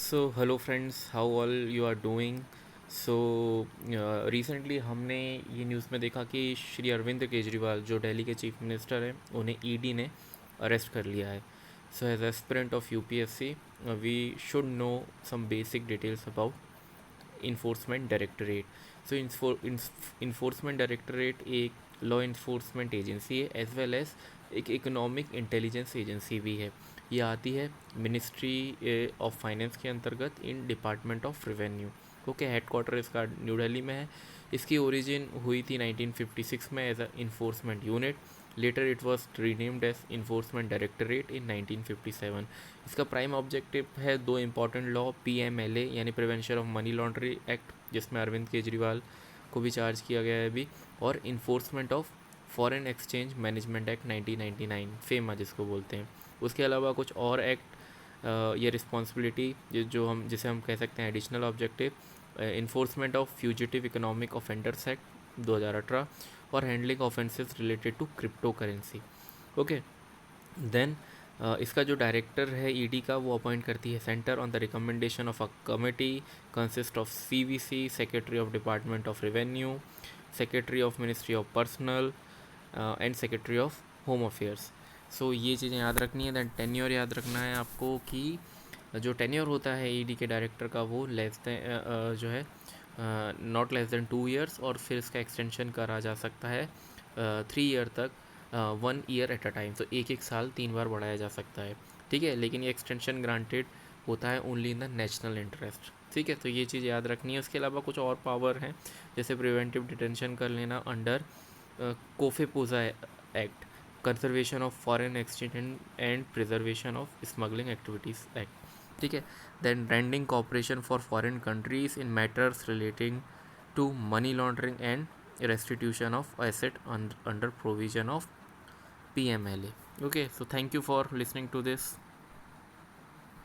So hello friends, how all you are doing. So recently हमने ये news में देखा कि श्री अरविंद केजरीवाल जो दिल्ली के चीफ मिनिस्टर हैं उन्हें ईडी ने अरेस्ट कर लिया है। So as aspirant of UPSC we should know some basic details about enforcement directorate. So enforcement directorate एक लॉ इन्फोर्समेंट एजेंसी है एज वेल एज एक इकोनॉमिक इंटेलिजेंस एजेंसी भी है। ये आती है मिनिस्ट्री ऑफ फाइनेंस के अंतर्गत in department of revenue. Okay, headquarter इसका न्यू दिल्ली में है। इसकी ओरिजिन हुई थी 1956 में as a enforcement unit. Later it was renamed as enforcement directorate in 1957। इसका प्राइम ऑब्जेक्टिव है दो इम्पॉर्टेंट लॉ, पीएमएलए यानी prevention of money laundering act, जिसमें अरविंद केजरीवाल को भी चार्ज किया गया है अभी, और enforcement of foreign exchange management act 1999, FEMA जिसको बोलते हैं। उसके अलावा कुछ और एक्ट ये रिस्पॉन्सिबिलिटी जो हम जिसे हम कह सकते हैं additional objective, enforcement of fugitive economic offenders act 2018 और handling offences related to cryptocurrency. Okay, then इसका जो डायरेक्टर है ईडी का वो अपॉइंट करती है centre on the recommendation of a committee consist of CVC, secretary of department of revenue, secretary of ministry of personnel and secretary of home affairs. So ये चीज़ें याद रखनी है। दैन टेन्योर याद रखना है आपको कि जो टेन्योर होता है ईडी के डायरेक्टर का वो लेस दैन जो है नॉट लेस दैन 2 ईयर्स, और फिर इसका एक्सटेंशन करा जा सकता है 3 ईयर तक, 1 ईयर एट अ टाइम। तो एक एक साल 3 बार बढ़ाया जा सकता है। ठीक है, लेकिन ये एक्सटेंशन ग्रांटेड होता है only in the national interest. ठीक है, तो ये चीज़ याद रखनी है। उसके अलावा कुछ और पावर हैं, जैसे प्रिवेंटिव डिटेंशन कर लेना under COFEPOSA act, conservation of foreign exchange and preservation of smuggling activities act. ठीक है, then rendering cooperation for foreign countries in matters relating to money laundering and restitution of asset under provision of PMLA. Okay, so thank you for listening to this.